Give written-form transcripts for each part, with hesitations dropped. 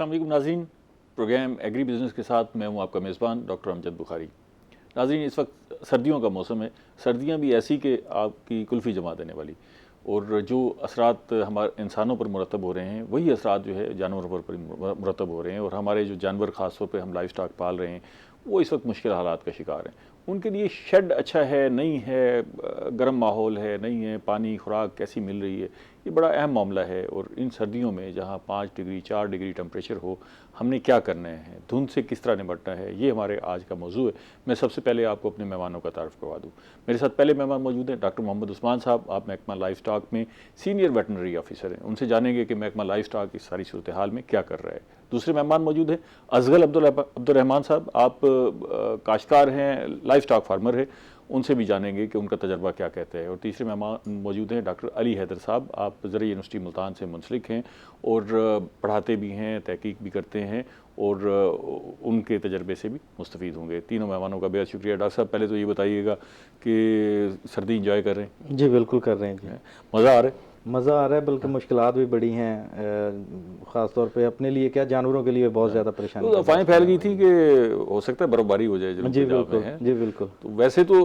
अस्सलाम वालेकुम नाज़रीन, प्रोग्राम एग्री बिज़नेस के साथ मैं हूं आपका मेज़बान डॉक्टर अमजद बुखारी। नाज़रीन, इस वक्त सर्दियों का मौसम है। सर्दियां भी ऐसी कि आपकी कुल्फ़ी जमा देने वाली, और जो असरात हमारे इंसानों पर मुरतब हो रहे हैं वही असरात जो है जानवरों पर मुरतब हो रहे हैं। और हमारे जो जानवर ख़ास तौर पर हम लाइफ स्टॉक पाल रहे हैं वो इस वक्त मुश्किल हालात का शिकार हैं। उनके लिए शेड अच्छा है नहीं है, गर्म माहौल है नहीं है, पानी खुराक कैसी मिल रही है, ये बड़ा अहम मामला है। और इन सर्दियों में जहाँ 5 डिग्री 4 डिग्री टेम्परेचर हो, हमने क्या करना है, धुंध से किस तरह निपटना है, ये हमारे आज का मौजू है। मैं सबसे पहले आपको अपने मेहमानों का तारुफ करवा दूँ। मेरे साथ पहले मेहमान मौजूद हैं डॉक्टर मोहम्मद उस्मान साहब। आप महकमा लाइफ स्टॉक में सीनियर वेटनरी ऑफिसर हैं। उनसे जानेंगे कि महकमा लाइफ स्टॉक इस सारी सूरत हाल में क्या कर रहा है। दूसरे मेहमान मौजूद हैं अज़गल अब्दुर्रहमान साहब। आप काश्तकार हैं, लाइफ स्टॉक फार्मर है। उनसे भी जानेंगे कि उनका तजर्बा क्या कहता है। और तीसरे मेहमान मौजूद हैं डॉक्टर अली हैदर साहब। आप ज़रिए यूनिवर्सिटी मुल्तान से मुंसलिक हैं और पढ़ाते भी हैं, तहकीक भी करते हैं और उनके तजर्बे से भी मुस्तफ़ीद होंगे। तीनों मेहमानों का बेहद शुक्रिया। डॉक्टर साहब, पहले तो ये बताइएगा कि सर्दी इंजॉय कर रहे हैं? जी बिल्कुल कर रहे हैं जी। मज़ा आ रहा है? मज़ा आ रहा है, बल्कि मुश्किलात भी बड़ी हैं, ख़ास तौर पे अपने लिए क्या, जानवरों के लिए बहुत ज़्यादा परेशानी। तो अफवाहें फैल गई थी कि हो सकता है बर्फबारी हो जाए। जी बिल्कुल, जी बिल्कुल। तो वैसे तो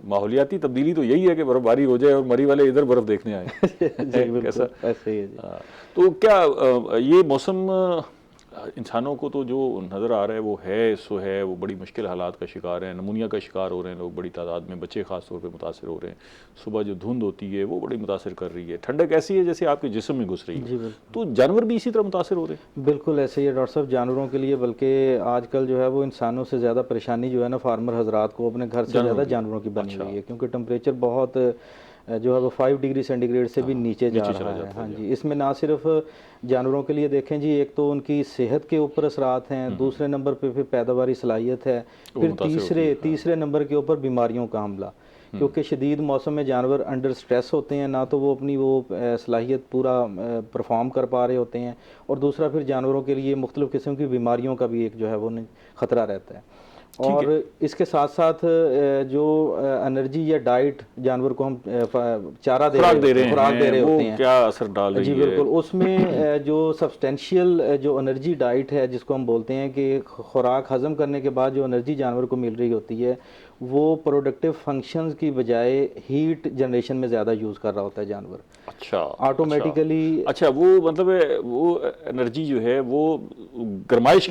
माहौलियाती तब्दीली तो यही है कि बर्फबारी हो जाए और मरी वाले इधर बर्फ़ देखने आए। जी बिल्कुल, ऐसे ही है जी। तो क्या ये मौसम इंसानों को तो जो नज़र आ रहा है वो है सो है, वो बड़ी मुश्किल हालात का शिकार है। नमूनिया का शिकार हो रहे हैं लोग बड़ी तादाद में, बच्चे ख़ास तौर पे मुतासर हो रहे हैं। सुबह जो धुंध होती है वो बड़ी मुतासर कर रही है। ठंडक ऐसी है जैसे आपके जिस्म में घुस रही है। तो जानवर भी इसी तरह मुतासर हो रहे हैं? बिल्कुल ऐसे ही है डॉक्टर साहब, जानवरों के लिए बल्कि आजकल जो है वो इंसानों से ज़्यादा परेशानी जो है ना फार्मर हजरात को अपने घर से ज़्यादा जानवरों की बनी हुई है, क्योंकि टेम्परेचर बहुत जो है वो 5 डिग्री सेंटीग्रेड से भी नीचे जा रहा है। हाँ जी, इसमें ना सिर्फ जानवरों के लिए देखें जी, एक तो उनकी सेहत के ऊपर असरात हैं, दूसरे नंबर पे फिर पैदावारी सलाहियत है, फिर तीसरे नंबर के ऊपर बीमारियों का हमला, क्योंकि शदीद मौसम में जानवर अंडर स्ट्रेस होते हैं, ना तो वो अपनी वो सलाहियत पूरा परफॉर्म कर पा रहे होते हैं, और दूसरा फिर जानवरों के लिए मुख्तलिफ़ किस्म की बीमारियों का भी एक जो है वो ख़तरा रहता है। और इसके साथ साथ जो एनर्जी या डाइट जानवर को हम चारा खुराक दे रहे होते हैं, क्या असर डाल रही है? जी बिल्कुल, उसमें जो सब्सटेंशियल जो एनर्जी डाइट है जिसको हम बोलते हैं कि खुराक हज़म करने के बाद जो एनर्जी जानवर को मिल रही होती है वो प्रोडक्टिव फंक्शंस की बजाय हीट जनरेशन में ज़्यादा यूज़ कर रहा होता है जानवर। अच्छा, ऑटोमेटिकली। अच्छा, वो मतलब वो एनर्जी जो है वो गरमाइश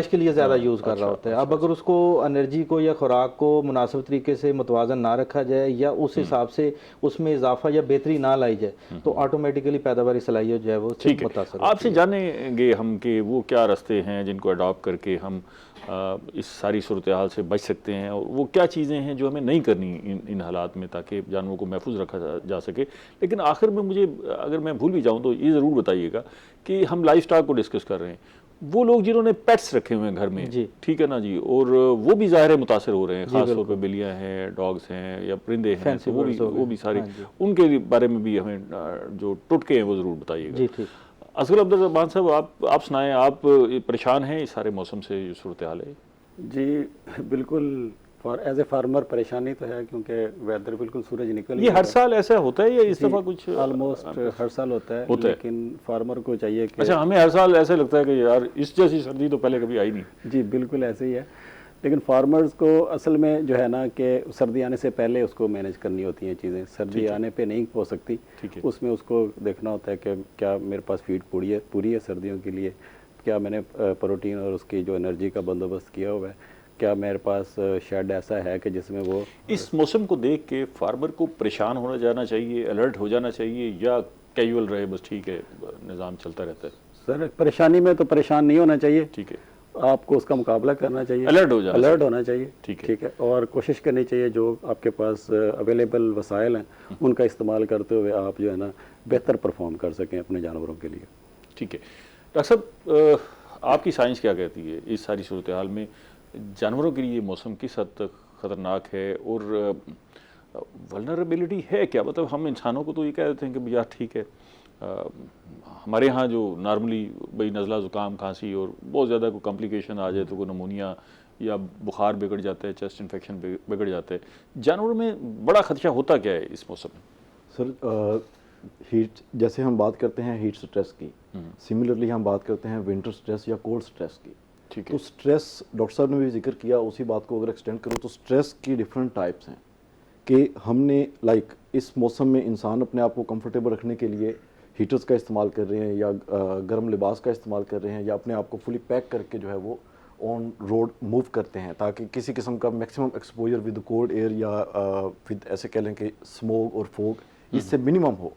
के लिए ज़्यादा यूज़ कर रहा होता है। अब अगर उसको एनर्जी को या खुराक को मुनासिब तरीके से मुतवाज़न ना रखा जाए या उस हिसाब से उसमें इजाफा या बेहतरी ना लाई जाए तो ऑटोमेटिकली पैदावारी सलाहियत जो है वो मुतासर। आपसे जानेंगे हम कि वो क्या रास्ते हैं जिनको अडॉप्ट करके हम इस सारी सूरत हाल से बच सकते हैं, और वो क्या चीज़ें हैं जो हमें नहीं करनी इन हालात में, ताकि जानवरों को महफूज रखा जा सके। लेकिन आखिर में मुझे, अगर मैं भूल भी जाऊँ तो ये ज़रूर बताइएगा कि हम लाइफ स्टॉक को डिस्कस कर रहे हैं, वो लोग जिन्होंने पेट्स रखे हुए हैं घर में, ठीक है ना जी, और वो भी ज़ाहिर है मुतासर हो रहे हैं, ख़ास तौर पे बिल्लियाँ हैं, डॉग्स हैं या परिंदे हैं, तो वो भी सारे, उनके बारे में भी हमें जो टुटके हैं वो ज़रूर बताइएगा। अज़गल अब्दुर्रहमान साहब, आप सुनाएं, आप परेशान हैं इस सारे मौसम से, जो सूरत हाल है? जी बिल्कुल, एज ए फार्मर परेशानी तो है, क्योंकि वेदर बिल्कुल सूरज निकल, ये हर साल ऐसा होता है या इस दफ़ा कुछ? ऑलमोस्ट हर साल होता है, लेकिन फार्मर को चाहिए कि, अच्छा, हमें हर साल ऐसे लगता है कि यार इस जैसी सर्दी तो पहले कभी आई नहीं। जी बिल्कुल ऐसे ही है, लेकिन फार्मर्स को असल में जो है ना कि सर्दी आने से पहले उसको मैनेज करनी होती हैं चीज़ें। सर्दी आने पे नहीं हो सकती, उसमें उसको देखना होता है कि क्या मेरे पास फीड पूरी है सर्दियों के लिए, क्या मैंने प्रोटीन और उसकी जो एनर्जी का बंदोबस्त किया हुआ है, क्या मेरे पास शेड ऐसा है कि जिसमें वो। इस मौसम को देख के फार्मर को परेशान होना जाना चाहिए, अलर्ट हो जाना चाहिए, या कैजुअल रहे बस ठीक है निज़ाम चलता रहता है? सर, परेशानी में तो परेशान नहीं होना चाहिए, ठीक है, आपको उसका मुकाबला करना चाहिए, अलर्ट होना चाहिए, ठीक है, और कोशिश करनी चाहिए जो आपके पास अवेलेबल वसाइल हैं उनका इस्तेमाल करते हुए आप जो है ना बेहतर परफॉर्म कर सकें अपने जानवरों के लिए। ठीक है डॉक्टर साहब, आपकी साइंस क्या कहती है इस सारी सूरत हाल में जानवरों के लिए मौसम किस हद तक ख़तरनाक है, और वल्नरेबिलिटी है क्या? मतलब हम इंसानों को तो ये कह देते हैं कि भैया ठीक है, हमारे यहाँ जो नॉर्मली भाई नज़ला ज़ुकाम खांसी और बहुत ज़्यादा कोई कॉम्प्लिकेशन आ जाए तो कोई नमूनिया या बुखार बिगड़ जाता है, चेस्ट इन्फेक्शन बिगड़ जाता है, जानवरों में बड़ा खदशा होता क्या है इस मौसम में? सर हीट, जैसे हम बात करते हैं हीट स्ट्रेस की, सिमिलरली हम बात करते हैं विंटर स्ट्रेस या कोल्ड स्ट्रेस की। ठीक है। तो स्ट्रेस, डॉक्टर साहब ने भी जिक्र किया, उसी बात को अगर एक्सटेंड करूँ तो स्ट्रेस की डिफरेंट टाइप्स हैं कि हमने इस मौसम में इंसान अपने आप को कंफर्टेबल रखने के लिए हीटर्स का इस्तेमाल कर रहे हैं या गर्म लिबास का इस्तेमाल कर रहे हैं या अपने आप को फुली पैक करके जो है वो ऑन रोड मूव करते हैं ताकि किसी किस्म का maximum exposure with cold air या विद ऐसे कह लें कि स्मोक और फोग इससे मिनिमम हो।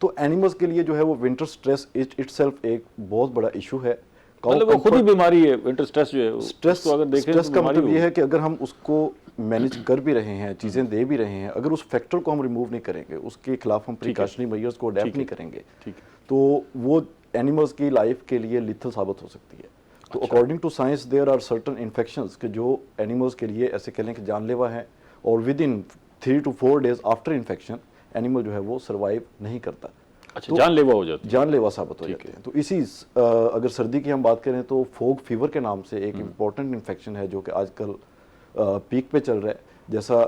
तो एनिमल्स के लिए जो है वो विंटर स्ट्रेस इटसेल्फ एक बहुत बड़ा इशू है। मतलब वो खुद ही बीमारी है विंटर स्ट्रेस जो है। स्ट्रेस उसको अगर देखें स्ट्रेस तो का बीमारी मतलब ये होगी। है कि अगर हम उसको मैनेज कर भी रहे हैं, चीज़ें दे भी रहे हैं, अगर उस फैक्टर को हम रिमूव नहीं करेंगे, उसके खिलाफ हम प्रिकॉशनरी मेजर्स को अडेप्ट नहीं करेंगे, ठीक है। तो वो एनिमल्स की लाइफ के लिए लिथल साबित हो सकती है। तो according to science there are certain infections के जो एनिमल्स के लिए ऐसे कह लें कि जानलेवा है और with in 3 to 4 days after infection animal जो है वो सर्वाइव नहीं करता। अच्छा, तो जानलेवा हो जाती है। जानलेवा साबित हो जाते हैं। तो इसी अगर सर्दी की हम बात करें तो फोग फीवर के नाम से एक इम्पॉर्टेंट इन्फेक्शन है जो कि आजकल पीक पे चल रहा है। जैसा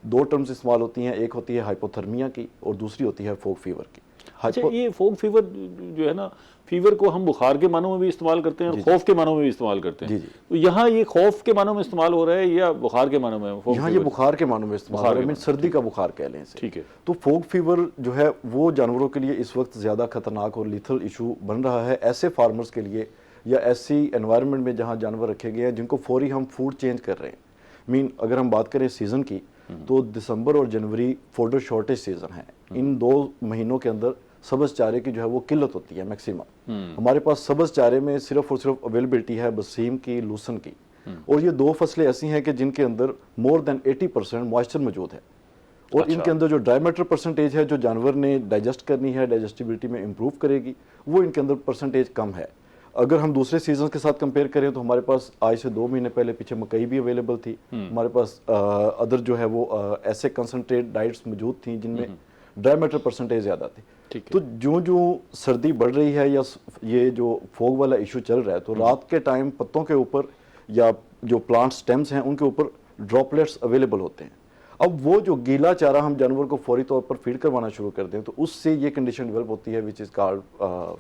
2 टर्म्स इस्तेमाल होती हैं, एक होती है हाइपोथर्मिया की और दूसरी होती है फोग फीवर की। अच्छा, ये फोग फीवर जो है ना, फीवर को हम बुखार के मानों में भी इस्तेमाल करते हैं और खौफ के मानों में भी इस्तेमाल करते हैं। जी जी। तो यहाँ ये खौफ के मानों में इस्तेमाल हो रहा है या बुखार के मानों में? यहाँ ये बुखार के मानों में इस्तेमाल हो रहा है, सर्दी का बुखार कह लें इसे। ठीक है। तो फोग फीवर जो है वो जानवरों के लिए इस वक्त ज़्यादा खतरनाक और लिथल इशू बन रहा है ऐसे फार्मर्स के लिए या ऐसी एनवायरनमेंट में जहाँ जानवर रखे गए हैं जिनको फौरी हम फूड चेंज कर रहे हैं। मीन अगर हम बात करें सीज़न की तो दिसंबर और जनवरी फोडर शॉर्टेज सीज़न है। इन 2 महीनों के अंदर सब्ज़ चारे की जो है वो किल्लत होती है मैक्सिमम। हमारे पास सब्ज़ चारे में सिर्फ और सिर्फ अवेलेबिलिटी है बसीम की, लूसन की, और ये 2 फसलें ऐसी हैं कि जिनके अंदर मोर देन 80% मॉइस्चर मौजूद है और अच्छा। इनके अंदर जो ड्राई मैटर परसेंटेज है जो जानवर ने डाइजेस्ट करनी है, डाइजेस्टिबिलिटी में इंप्रूव करेगी, वो इनके अंदर परसेंटेज कम है। अगर हम दूसरे सीजन के साथ कंपेयर करें तो हमारे पास आज से 2 महीने पहले पीछे मकई भी अवेलेबल थी, हमारे पास अदर जो है वो ऐसे कंसनट्रेट डाइट्स मौजूद थी जिनमें ड्राई मैटर परसेंटेज ज़्यादा थी। तो जो जो सर्दी बढ़ रही है या ये जो फोग वाला इशू चल रहा है तो रात के टाइम पत्तों के ऊपर या जो प्लांट स्टेम्स हैं उनके ऊपर ड्रॉपलेट्स अवेलेबल होते हैं। अब वो जो गीला चारा हम जानवर को फौरी तौर पर फीड करवाना शुरू कर दें तो उससे ये कंडीशन डेवलप होती है which is called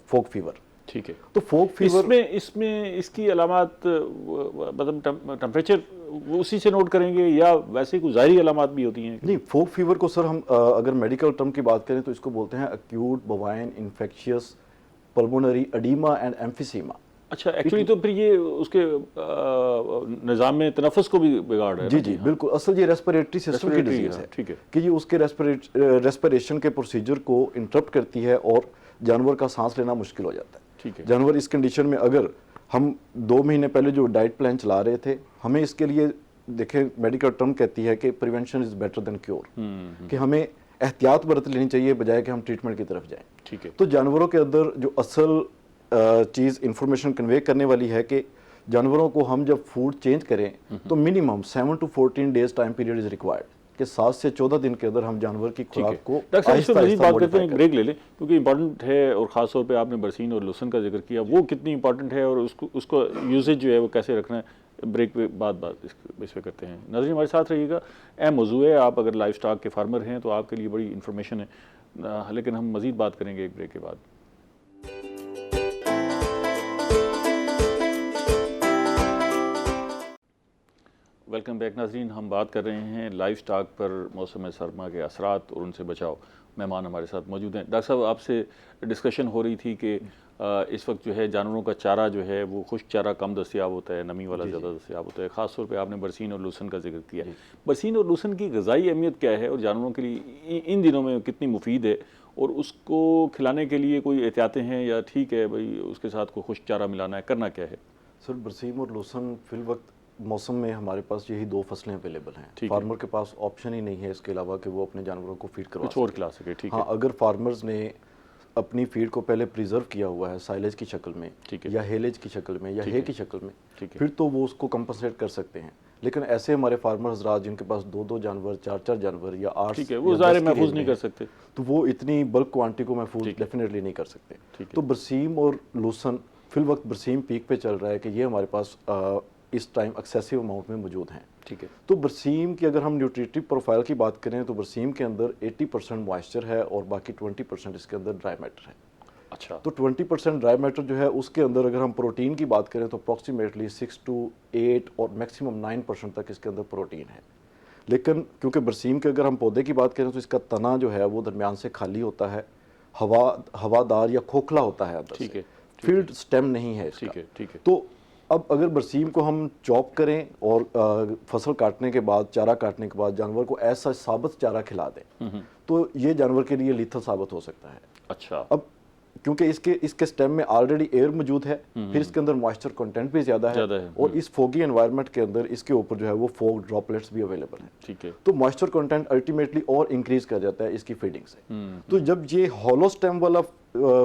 fog fever. ठीक है। तो फोग फीवर इसमें इसकी अलामात मतलब टेम्परेचर उसी से नोट करेंगे या वैसे कुछ ज़ाहिरी अलामात भी होती हैं? नहीं, फोग फीवर को सर हम अगर मेडिकल टर्म की बात करें तो इसको बोलते हैं acute bovine infectious pulmonary oedema and emphysema. अच्छा, एक्चुअली तो फिर ये उसके निज़ाम में तनफ़ुस को भी बिगाड़ रहा है। जी जी बिल्कुल, असल ये रेस्पिरेटरी सिस्टम की डिजीज है। ठीक है। कि ये उसके रेस्पिरेशन के प्रोसीजर को इंटरप्ट करती है और जानवर का सांस लेना मुश्किल हो जाता है। ठीक है। जानवर इस कंडीशन में अगर हम 2 महीने पहले जो डाइट प्लान चला रहे थे, हमें इसके लिए देखें मेडिकल टर्म कहती है कि prevention is better than cure, कि हमें एहतियात बरत लेनी चाहिए बजाय कि हम ट्रीटमेंट की तरफ जाएं। ठीक है। तो जानवरों के अंदर जो असल चीज़ इंफॉर्मेशन कन्वे करने वाली है कि जानवरों को हम जब फूड चेंज करें तो minimum 7 to 14 days time period is required कि 7 से 14 दिन के अंदर हम जानवर की खुराक को डॉक्टर साहब इस पर मज़ीद बात करते हैं, एक modify ब्रेक ले लें क्योंकि इंपॉर्टेंट है और ख़ास तौर पे आपने बरसीन और लुसन का जिक्र किया, वो कितनी इंपॉर्टेंट है और उसको यूजेज जो है वो कैसे रखना है, ब्रेक पे बात इस पे करते हैं। नाज़रीन हमारे साथ रहिएगा, अहम मौजू है। आप अगर लाइफ स्टॉक के फार्मर हैं तो आपके लिए बड़ी इंफॉर्मेशन है, लेकिन हम मज़ीद बात करेंगे एक ब्रेक के बाद। वेलकम बैक नाजरीन, हम बात कर रहे हैं लाइफ स्टॉक पर मौसम सरमा के असरात और उनसे बचाव। मेहमान हमारे साथ मौजूद हैं। डॉक्टर साहब, आपसे डिस्कशन हो रही थी कि इस वक्त जो है जानवरों का चारा जो है वो खुश्क चारा कम दस्तियाब होता है, नमी वाला ज़्यादा दस्तियाब होता है। ख़ास तौर पे आपने बरसीन और लूसन का जिक्र किया। बरसीन और लूसन की ग़िज़ाई अहमियत क्या है और जानवरों के लिए इन दिनों में कितनी मुफीद है, और उसको खिलाने के लिए कोई एहतियातें हैं या ठीक है भाई उसके साथ कोई खुश्क चारा मिलाना है, करना क्या है? सर, बरसीम और लूसन फिल वक्त मौसम में हमारे पास यही 2 फसलें अवेलेबल हैं। फार्मर के पास ऑप्शन ही नहीं है इसके अलावा कि वो अपने जानवरों को फीड करवा कुछ और खिला सके। ठीक है। हाँ, अगर फार्मर्स ने अपनी फीड को पहले प्रिजर्व किया हुआ है साइलेज की शक्ल में या हेलेज की शक्ल में या हे की शक्ल में, फिर तो वो उसको कंपनसेट कर सकते हैं। लेकिन ऐसे हमारे फार्मर हजरात जिनके पास 2-2 जानवर, 4-4 जानवर या 8 वो ज़ाहिर महफूज नहीं कर सकते, तो वो इतनी बल्क क्वांटिटी को महफूज डेफिनेटली नहीं कर सकते। तो बरसीम और लूसन फिल वक्त बरसीम पीक पे चल रहा है कि ये हमारे पास इस टाइम एक्सेसिव अमाउंट में मौजूद हैं। ठीक है। तो बरसीम की अगर हम न्यूट्रिटिव प्रोफाइल की बात करें तो बरसीम के अंदर 80% मॉइस्चर है और बाकी 20% इसके अंदर ड्राई मैटर है। अच्छा। तो 20% ड्राई मैटर जो है उसके अंदर अगर हम प्रोटीन की बात करें तो अप्रॉक्सीमेटली 6 to 8 और मैक्सिमम 9% तक इसके अंदर प्रोटीन है। लेकिन क्योंकि बरसीम के अगर हम पौधे की बात करें तो इसका तना जो है वो दरमियान से खाली होता है, हवादार या खोखला होता है अंदर से, फील्ड स्टेम नहीं है इसका। ठीक है। तो अब अगर बरसीम को हम चॉप करें और फसल काटने के बाद, चारा काटने के बाद जानवर को ऐसा साबुत चारा खिला दें तो ये जानवर के लिए लीथल साबित हो सकता है। अच्छा। अब क्योंकि इसके स्टेम में ऑलरेडी एयर मौजूद है, फिर इसके अंदर मॉइस्चर कंटेंट भी ज़्यादा है और इस फोगी एनवायरनमेंट के अंदर इसके ऊपर जो है वो फोग ड्रॉपलेट्स भी अवेलेबल हैं। ठीक है। तो मॉइस्चर कंटेंट अल्टीमेटली और इंक्रीज कर जाता है इसकी फीडिंग से। तो जब ये हॉलो स्टेम वाला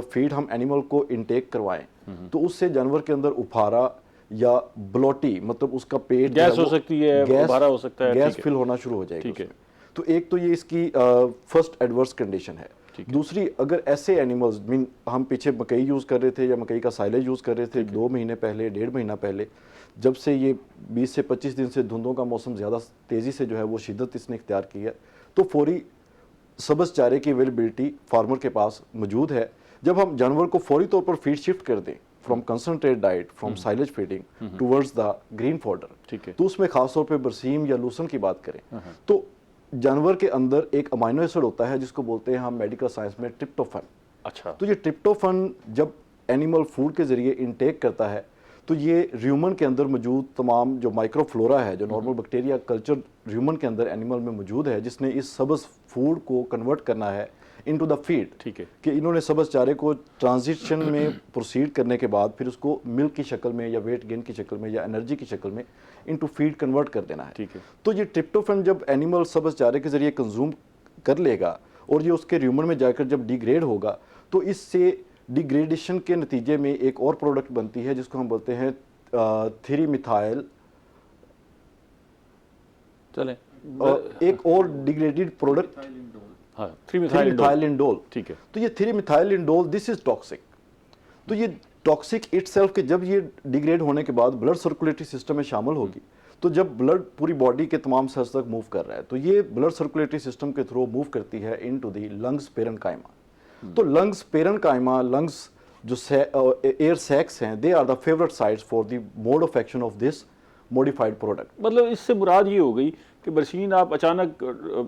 फीड हम एनिमल को इनटेक करवाएं तो उससे जानवर के अंदर उफारा या ब्लोटी, मतलब उसका पेट गैस हो सकती है, उफारा हो सकता है, गैस फिल होना शुरू हो जाएगी। ठीक है। तो एक तो ये इसकी फर्स्ट एडवर्स कंडीशन है। दूसरी, अगर ऐसे एनिमल्स मीन हम पीछे मकई यूज़ कर रहे थे या मकई का साइलेज यूज़ कर रहे थे 2 महीने पहले, 1.5 महीना पहले, जब से ये 20 से 25 दिन से धुंधों का मौसम ज़्यादा तेज़ी से जो है वो शिद्दत इसने इख्तियार की है, तो फौरी सब्ज़ चारे की अवेलेबिलिटी फार्मर के पास मौजूद है। जब हम जानवर को फौरी तौर पर फीड शिफ्ट कर दें from concentrate diet, from silage feeding towards the green fodder, ठीक है, तो उसमें खासतौर पर बरसीम या लूसन की बात करें तो जानवर के अंदर एक अमाइनो एसिड होता है जिसको बोलते हैं हम मेडिकल साइंस में ट्रिप्टोफैन। अच्छा। तो ये ट्रिप्टोफैन जब एनिमल फूड के जरिए इनटेक करता है तो ये र्यूमन के अंदर मौजूद तमाम जो माइक्रोफ्लोरा है, जो नॉर्मल बैक्टीरिया कल्चर र्यूमन के अंदर एनिमल में मौजूद है, जिसने इस सब्ज़ फूड को कन्वर्ट करना है इनटू द फीड। ठीक है। कि इन्होंने सब्ज़ चारे को ट्रांजिशन में प्रोसीड करने के बाद फिर उसको मिल्क की शक्ल में या वेट गेन की शक्ल में या एनर्जी की शक्ल में इनटू फीड कन्वर्ट कर देना है। ठीक है। तो ये ट्रिप्टोफैन जब एनिमल सब्ज़ चारे के जरिए कंज्यूम कर लेगा और ये उसके र्यूमन में जाकर जब डिग्रेड होगा तो इससे डिग्रेडेशन के नतीजे में एक और प्रोडक्ट बनती है जिसको हम बोलते हैं थ्रीमिथाइल, चलें, एक और डिग्रेडेड प्रोडक्ट थ्रीमिथाइलिंडोल। ठीक है। तो ये थ्रीमिथाइलिंडोल दिस इज टॉक्सिक। तो ये टॉक्सिक इटसेल्फ के जब ये डिग्रेड होने के बाद ब्लड सर्कुलेटरी सिस्टम में शामिल होगी तो जब ब्लड पूरी बॉडी के तमाम सेल्स तक मूव कर रहा है तो ये ब्लड सर्कुलेटरी सिस्टम के थ्रू मूव करती है इनटू द लंग्स पेरेन्काइमा। तो लंग्स पेरेन्काइमा, लंग्स जो एयर सैक्स हैं, they are the favourite sites for the mode of action of this modified product. मतलब इससे मुराद ये हो गई कि बरसीन आप अचानक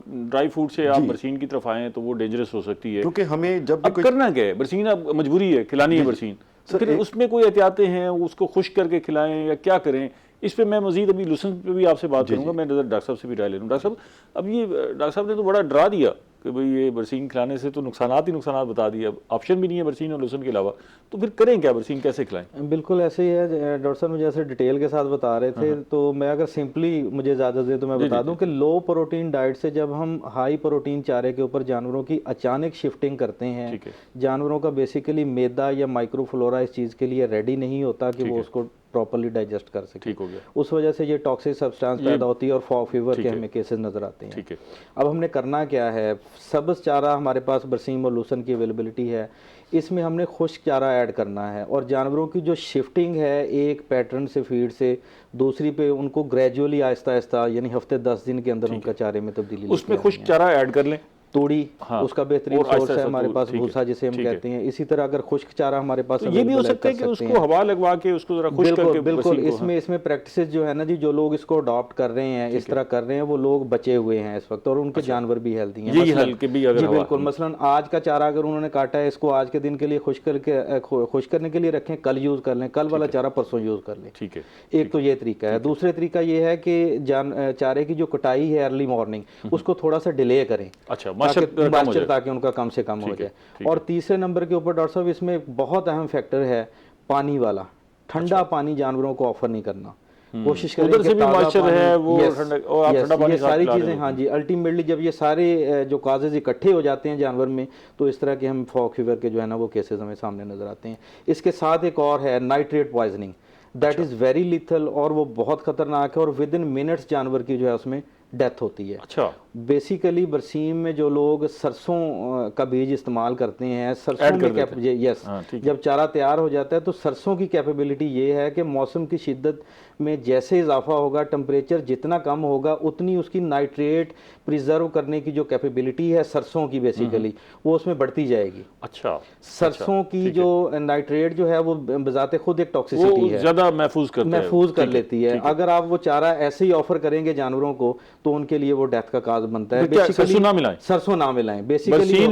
ड्राई फूड से आप बरसीन की तरफ आएँ तो वो डेंजरस हो सकती है, क्योंकि हमें जब अब करना क्या है, बरसीन अब मजबूरी है, खिलानी है बरसीन, तो फिर उसमें कोई एहतियातें हैं, उसको खुश्क करके खिलाएं या क्या करें? इस पे मैं मजीद अभी लूसन पे भी आपसे बात करूंगा। मैं डॉक्टर साहब से भी राय ले लूँ। डॉक्टर साहब, अब ये डॉक्टर साहब ने तो बड़ा डरा दिया कि भाई ये बरसीन खिलाने से तो नुकसानात ही नुकसानात बता दिए, अब ऑप्शन भी नहीं है बरसीन और लूसन के अलावा, तो फिर करें क्या, बरसीन कैसे खिलाएं? बिल्कुल ऐसे ही है, डॉक्टर साहब मुझे ऐसे डिटेल के साथ बता रहे थे, तो मैं अगर सिंपली मुझे इजाज़त दे तो मैं बता दूं कि लो प्रोटीन डाइट से जब हम हाई प्रोटीन चारे के ऊपर जानवरों की अचानक शिफ्टिंग करते हैं, जानवरों का बेसिकली मैदा या माइक्रोफ्लोरा इस चीज़ के लिए रेडी नहीं होता कि वो उसको प्रॉपर्ली डाइजेस्ट कर सके। ठीक हो गया। उस वजह से ये टॉक्सिक सब्सटेंस पैदा होती है और फॉग फीवर के हमें केसेस नजर आते हैं। ठीक है। अब हमने करना क्या है, सब्ज़ चारा हमारे पास बरसीम और लूसन की अवेलेबिलिटी है, इसमें हमने खुश्क चारा ऐड करना है और जानवरों की जो शिफ्टिंग है एक पैटर्न से फीड से दूसरी पे उनको ग्रेजुअली आहिस्ता आहिस्ता यानी हफ्ते 10 दिन के अंदर उनका चारे में तब्दीली, उसमें खुश्क चारा ऐड कर लें, तोड़ी, उसका बेहतरीन सोर्स है हमारे पास भूसा जिसे हम कहते हैं। इसी तरह अगर खुश्क चारा हमारे पास, ये भी हो सकता है कि उसको हवा लगवा के उसको जरा खुश्क करके, बिल्कुल इसमें प्रैक्टिसेस जो है ना जी, जो लोग इसको अडॉप्ट कर रहे हैं, इस तरह कर रहे हैं, वो लोग बचे हुए हैं इस वक्त और उनके जानवर भी हेल्दी हैं। जी बिल्कुल, मसलन आज का चारा अगर उन्होंने काटा है, इसको आज के दिन के लिए खुश्क करने के लिए रखें, कल यूज कर लें, कल वाला चारा परसों यूज कर लें। ठीक है। एक तो ये तरीका है। दूसरे तरीका ये है कि चारे की जो कटाई है अर्ली मॉर्निंग उसको थोड़ा सा डिले करें, अच्छा, ताकि उनका कम से कम हो जाए। और तीसरे नंबर के ऊपर डॉक्टर साहब इसमें एक बहुत अहम फैक्टर है पानी वाला, ठंडा पानी जानवरों को ऑफर नहीं करना, कोशिश करें उधर से भी मॉइस्चर है वो ठंडा पानी, ये सारी चीजें। हाँ जी, अल्टीमेटली जब ये सारे जो काजेज इकट्ठे हो जाते हैं जानवर में तो इस तरह के हम फॉग फीवर के जो है ना वो केसेस हमें सामने नजर आते हैं। इसके साथ एक और है nitrate poisoning, that is very lethal और वो बहुत खतरनाक है और विद इन मिनट्स जानवर की जो है उसमें डेथ होती है। अच्छा। बेसिकली बरसीम में जो लोग सरसों का बीज इस्तेमाल करते हैं, सरसों में यस, जब चारा तैयार हो जाता है तो सरसों की कैपेबिलिटी ये है कि मौसम की शिद्दत में जैसे इजाफा होगा, टेम्परेचर जितना कम होगा, उतनी उसकी नाइट्रेट प्रिजर्व करने की जो कैपेबिलिटी है सरसों की बेसिकली वो उसमें बढ़ती जाएगी। अच्छा, सरसों की जो नाइट्रेट जो है वो बजाते खुद एक टॉक्सिसिटी है, ज्यादा महफूज कर लेती है। अगर आप वो चारा ऐसे ही ऑफर करेंगे जानवरों को तो उनके लिए वो डेथ का काज बनता है। सरसों ना मिलाएं, सरसों ना मिलाएं बेसिकली।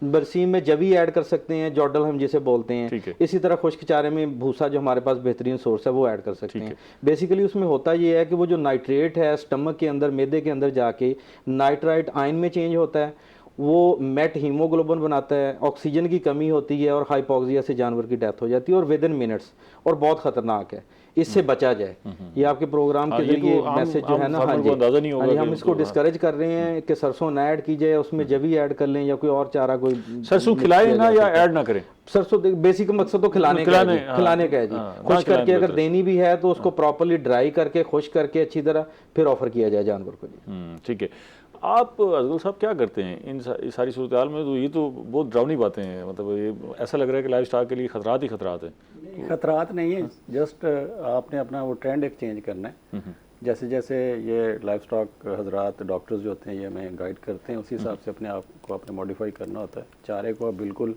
बरसीम में जवी ऐड कर सकते हैं, जॉडल हम जिसे बोलते हैं। इसी तरह खुश्क चारे में भूसा जो हमारे पास बेहतरीन सोर्स है वो ऐड कर सकते हैं। बेसिकली उसमें होता ये है कि वो जो नाइट्रेट है स्टमक के अंदर, मैदे के अंदर जाके नाइट्राइट आयन में चेंज होता है, वो मेट हीमोग्लोबिन बनाता है, ऑक्सीजन की कमी होती है और हाइपोक्सिया से जानवर की डेथ हो जाती है और विद इन मिनट्स, और बहुत खतरनाक है, इससे बचा जाए। ये आपके प्रोग्राम के जरिए मैसेज जो है ना, हाँ जी, हम इसको डिस्करेज कर रहे हैं कि सरसों ना ऐड की जाए, उसमें जवी ऐड कर लें या कोई और चारा, कोई सरसों खिलाए ना या ऐड ना करें। सरसों बेसिक मकसद तो खिलाने का है जी। खुश करके अगर देनी भी है तो उसको प्रॉपर्ली ड्राई करके, खुश करके अच्छी तरह फिर ऑफर किया जाए जानवर को जी। ठीक है। आप अजगल साहब क्या करते हैं इन सारी सूरत में? तो ये तो बहुत डरावनी बातें हैं, मतलब ये ऐसा लग रहा है कि लाइफ स्टॉक के लिए खतरात ही खतरात हैं। खतरात नहीं है, जस्ट आपने अपना वो ट्रेंड एक चेंज करना है। जैसे जैसे ये लाइफ स्टॉक हजरात डॉक्टर्स जो होते हैं ये हमें गाइड करते हैं, उसी हिसाब से अपने आप को अपने मॉडिफाई करना होता है। चारे को आप बिल्कुल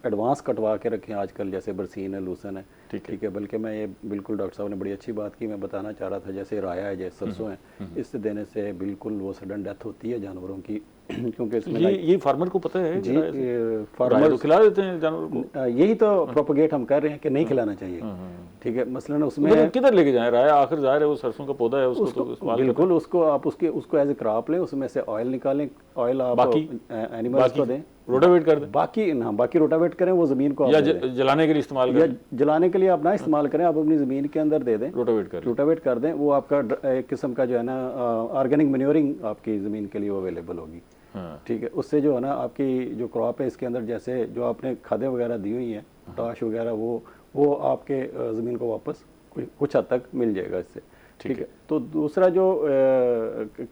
एडवांस कटवा के रखें आजकल, जैसे बरसीन है, लूसन है, ठीक है। बल्कि मैं ये बिल्कुल डॉक्टर साहब ने बड़ी अच्छी बात की, मैं बताना चाह रहा था, जैसे राया है, जैसे सरसों है, इससे देने से बिल्कुल वो सडन डेथ होती है जानवरों की। क्योंकि इसमें ये फार्मर को पता है जी, फार्मर तो खिला देते हैं जानवर को। यही तो प्रोपोगेट हम कर रहे हैं कि नहीं खिलाना चाहिए, ठीक है। मसलन उसमें किधर लेके जाए राया, आखिर जाहिर है वो सरसों का पौधा है, उसको बिल्कुल उसको आप उसको एज ए क्रॉप लें, उसमें से ऑयल निकालें, ऑयल आप बाकी एनिमल्स को दें, रोटावेट कर दें, बाकी रोटावेट करें, वो जमीन को या जलाने के लिए इस्तेमाल करें, या जलाने के लिए आप ना इस्तेमाल करें, आप अपनी जमीन के अंदर दे दें, रोटावेट कर दें। वो आपका एक किस्म का जो है ना ऑर्गेनिक मैन्योरिंग आपकी जमीन के लिए अवेलेबल होगी, ठीक है। उससे जो है ना आपकी जो क्रॉप है इसके अंदर, जैसे जो आपने खादें वगैरह दी हुई हैं, पोटाश वगैरह, वो आपके ज़मीन को वापस कुछ हद तक मिल जाएगा इससे, ठीक है। तो दूसरा जो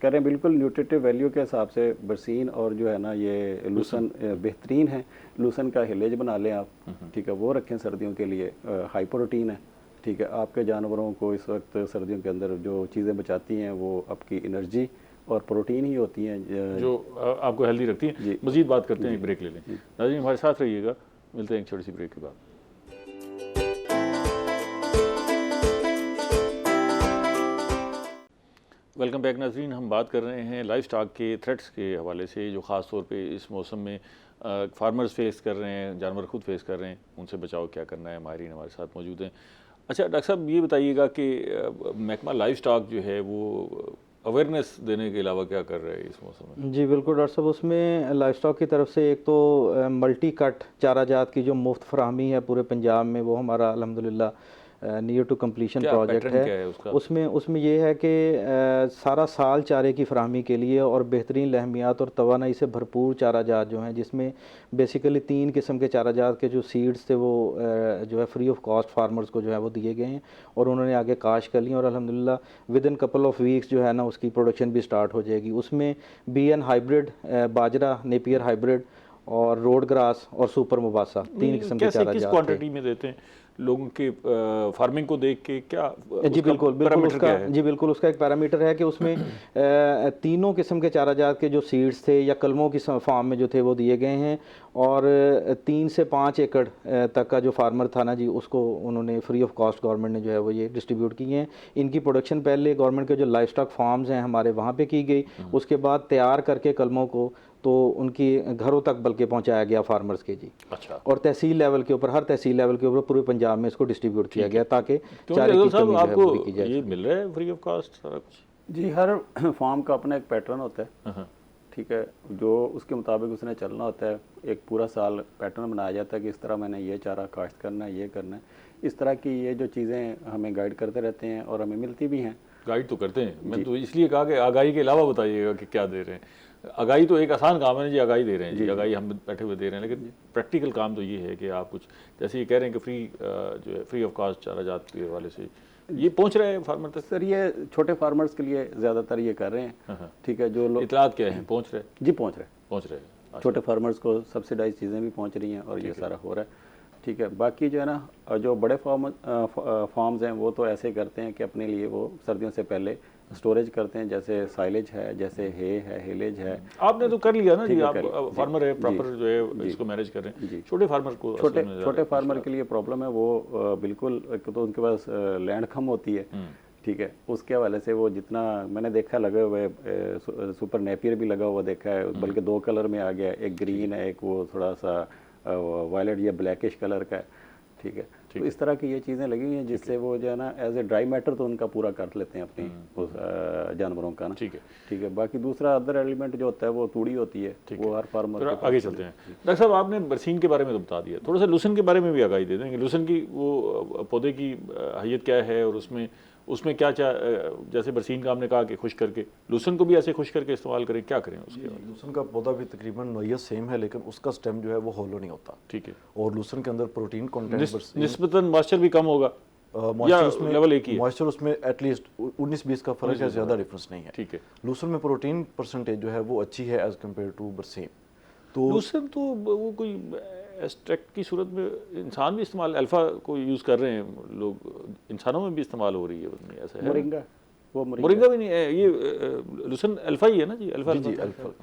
करें बिल्कुल न्यूट्रिटिव वैल्यू के हिसाब से बरसीन और जो है ना ये लूसन बेहतरीन है। लूसन का हिलेज बना लें आप, ठीक है, वो रखें सर्दियों के लिए, हाई प्रोटीन है, ठीक है। आपके जानवरों को इस वक्त सर्दियों के अंदर जो चीज़ें बचाती हैं वो आपकी एनर्जी और प्रोटीन ही होती हैं जो आपको हेल्दी रखती हैं। मज़ीद बात करते हैं, एक ब्रेक ले लें। नाज़रीन हमारे साथ रहिएगा, मिलते हैं एक छोटी सी ब्रेक के बाद। वेलकम बैक नाज़रीन। हम बात कर रहे हैं लाइफ स्टॉक के थ्रेट्स के हवाले से, जो ख़ास तौर पे इस मौसम में फार्मर्स फेस कर रहे हैं, जानवर खुद फेस कर रहे हैं, उनसे बचाव क्या करना है। माहिरीन हमारे साथ मौजूद हैं। अच्छा डॉक्टर साहब, ये बताइएगा कि महकमा लाइफ स्टॉक जो है वो अवेयरनेस देने के अलावा क्या कर रहे हैं इस मौसम में? जी बिल्कुल डॉक्टर साहब, उसमें लाइफ स्टॉक की तरफ से एक तो मल्टी कट चारा जात की जो मुफ्त फराहमी है पूरे पंजाब में, वो हमारा अल्हम्दुलिल्लाह नियर टू कम्प्लीशन प्रोजेक्ट है। उसमें ये है कि सारा साल चारे की फराहमी के लिए और बेहतरीन लहमियात और तवानाई से भरपूर चारा जात जो हैं, जिसमें बेसिकली 3 किस्म के चारा जात के जो सीड्स थे वो जो है फ्री ऑफ कॉस्ट फार्मर्स को जो है वो दिए गए हैं और उन्होंने आगे काश कर ली और अल्हम्दुलिल्लाह with in couple of weeks जो है ना उसकी प्रोडक्शन भी स्टार्ट हो जाएगी। उसमें BN हाइब्रिड, बाजरा, नेपियर हाइब्रिड और रोड ग्रास और सुपर मुबासा 3 किस्म के चारा जात। क्वांटिटी में देते हैं लोगों के फार्मिंग को देख के क्या? जी बिल्कुल उसका एक पैरामीटर है कि उसमें तीनों किस्म के चारा जात के जो सीड्स थे या कलमों की फार्म में जो थे वो दिए गए हैं और 3 से 5 एकड़ तक का जो फार्मर था ना जी, उसको उन्होंने फ्री ऑफ कॉस्ट गवर्नमेंट ने जो है वो ये डिस्ट्रीब्यूट किए हैं। इनकी प्रोडक्शन पहले गवर्नमेंट के जो लाइफ स्टॉक फार्म्स हैं हमारे वहाँ पे की गई, उसके बाद तैयार करके कलमों को तो उनकी घरों तक बल्कि पहुंचाया गया फार्मर्स के जी। अच्छा। और तहसील लेवल के ऊपर, हर तहसील लेवल के ऊपर पूरे पंजाब में इसको डिस्ट्रीब्यूट किया गया ताकि चारे की कमी आपको ये मिल रहा है फ्री ऑफ कॉस्ट सारा कुछ? जी, हर फार्म का अपना एक पैटर्न होता है, ठीक है, जो उसके मुताबिक उसने चलना होता है। एक पूरा साल पैटर्न बनाया जाता है कि इस तरह मैंने ये चारा काश्त करना है, ये करना है। इस तरह की ये जो चीज़ें हमें गाइड करते रहते हैं और हमें मिलती भी हैं। गाइड तो करते हैं, मैं तो इसलिए कहा कि आगाही के अलावा बताइएगा कि क्या दे रहे हैं। आगाही तो एक आसान काम है जी, आगाही दे रहे हैं जी, आगाही हम बैठे हुए दे रहे हैं, लेकिन प्रैक्टिकल काम तो ये है कि आप कुछ जैसे ये कह रहे हैं कि फ्री जो है फ्री ऑफ कॉस्ट चारा जात के हवाले से ये पहुंच रहे हैं फार्मर तक। सर ये छोटे फार्मर्स के लिए ज़्यादातर ये कर रहे हैं, ठीक है, जो लोग इतलात क्या है, पहुंच रहे जी पहुंच रहे हैं। छोटे फार्मर्स को सब्सिडाइज चीज़ें भी पहुंच रही हैं और ये सारा हो रहा है, ठीक है। बाकी जो है ना जो बड़े फार्म्स हैं वो तो ऐसे करते हैं कि अपने लिए वो सर्दियों से पहले स्टोरेज करते हैं, जैसे साइलेज है, जैसे है हेलेज है। आपने तो कर लिया ना जी, आप फार्मर है, प्रॉपर जो है इसको मैनेज कर रहे हैं। छोटे फार्मर को छोटे फार्मर के लिए प्रॉब्लम है, वो बिल्कुल तो उनके पास लैंड कम होती है, ठीक है, उसके हवाले से वो जितना मैंने देखा लगे हुए सुपर नेपियर भी लगा हुआ देखा है, बल्कि 2 कलर में आ गया, एक ग्रीन है, एक वो थोड़ा सा वायलेट या ब्लैकिश कलर का है, ठीक है। तो इस तरह की ये चीज़ें लगी हुई हैं जिससे वो जो है ना एज ए ड्राई मैटर तो उनका पूरा कर लेते हैं अपनी उस जानवरों का ना, ठीक है। बाकी दूसरा अदर एलिमेंट जो होता है वो तूड़ी होती है, वो हर फार्मर। आगे चलते हैं डॉक्टर साहब, आपने बरसीन के बारे में तो बता दिया, थोड़ा सा लूसन के बारे में भी आगाही दे देंगे। लूसन की वो पौधे की हैयत क्या है और उसमें क्या जैसे बरसीन का आपने कहा कि खुश करके, लूसन को भी ऐसे खुश करके इस्तेमाल करें, क्या करें उसके? लूसन का पौधा भी तकरीबन नोयत सेम है, लेकिन उसका स्टेम जो है वो होलो नहीं होता, ठीक है, और लूसन के अंदर प्रोटीन कंटेंट निस्बतन मॉइस्चर भी कम होगा, लेवल एक ही है, मॉइस्चर उसमें एटलीस्ट 19-20 का फर्क है, ज़्यादा डिफरेंस नहीं है, ठीक है। लूसन में प्रोटीन परसेंटेज जो है वो अच्छी है एज कम्पेयर टू बरसीम। तो लूसन तो वो कोई एक्सट्रैक्ट की सूरत में इंसान भी इस्तेमाल, अल्फा को यूज़ कर रहे हैं लोग, इंसानों में भी इस्तेमाल हो रही है, ऐसा है। मोरिंगा, वो मोरिंगा भी नहीं है, ये लूसन अल्फा ही है ना जी, अल्फा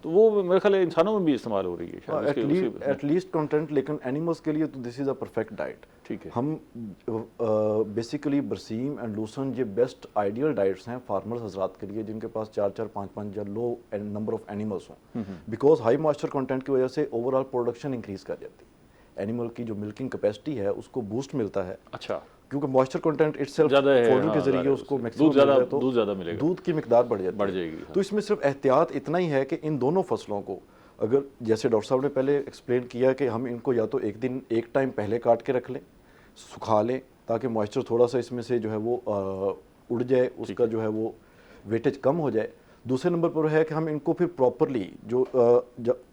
तो वो मेरे ख्याल है इंसानों में भी इस्तेमाल हो रही है एटलीस्ट कंटेंट, लेकिन एनिमल्स के लिए तो this is a perfect diet, ठीक है। हम बेसिकली बरसीम एंड लूसन ये बेस्ट आइडियल डाइट्स हैं फार्मर्स हजरात के लिए जिनके पास 4-4, 5-5 या लो नंबर ऑफ एनिमल्स हों, बिकॉज हाई मॉइस्चर कंटेंट की वजह से ओवरऑल प्रोडक्शन इंक्रीज कर जाती है, एनिमल की जो मिल्किंग कैपेसिटी है उसको बूस्ट मिलता है, अच्छा, क्योंकि मॉइस्चर कंटेंट इटसेल्फ फॉर्मूले के जरिए उसको मैक्सिमम दूध ज़्यादा मिलेगा, दूध की मिकदार बढ़ जाएगी। तो इसमें सिर्फ एहतियात इतना ही है कि इन दोनों फसलों को अगर जैसे डॉक्टर साहब ने पहले एक्सप्लेन किया कि हम इनको या तो एक टाइम पहले काट के रख लें, सुखा लें, ताकि मॉइस्चर थोड़ा सा इसमें से जो है वो उड़ जाए, उसका जो है वो वेटेज कम हो जाए। दूसरे नंबर पर है कि हम इनको फिर प्रॉपरली जो